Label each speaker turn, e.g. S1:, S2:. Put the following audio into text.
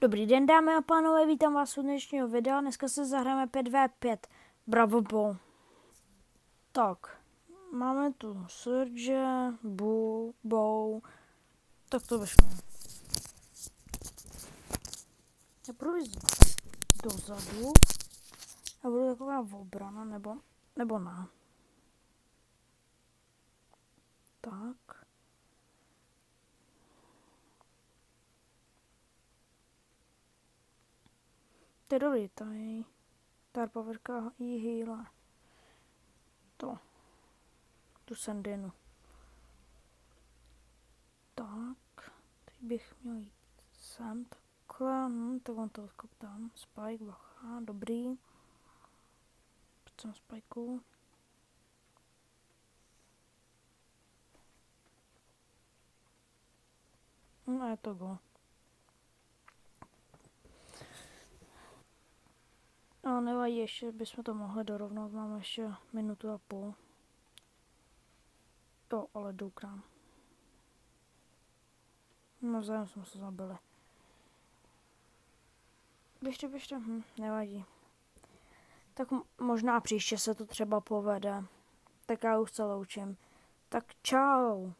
S1: Dobrý den, dámy a pánové, vítám vás u dnešního videa. Dneska se zahrajeme 5v5 Bravo Ball. Tak, máme tu Surge, Bow, tak to vyšlo. Já půjdu dozadu a budu taková obrana, nebo ne. Tak. To je dobrý, tady ta povrka jí hýle. Tu Sandinu. Tak, teď bych měl jít sem takhle, tak on to odkoptám. Spike, bacha, dobrý. Pojď Spikeu. No je to go. No nevadí, ještě bychom to mohli dorovnat, máme ještě minutu a půl. Jo, ale jdu k nám. No zájem jsme se zabili. Běžte, nevadí. Tak možná příště se to třeba povede. Tak já už se loučím. Tak čau.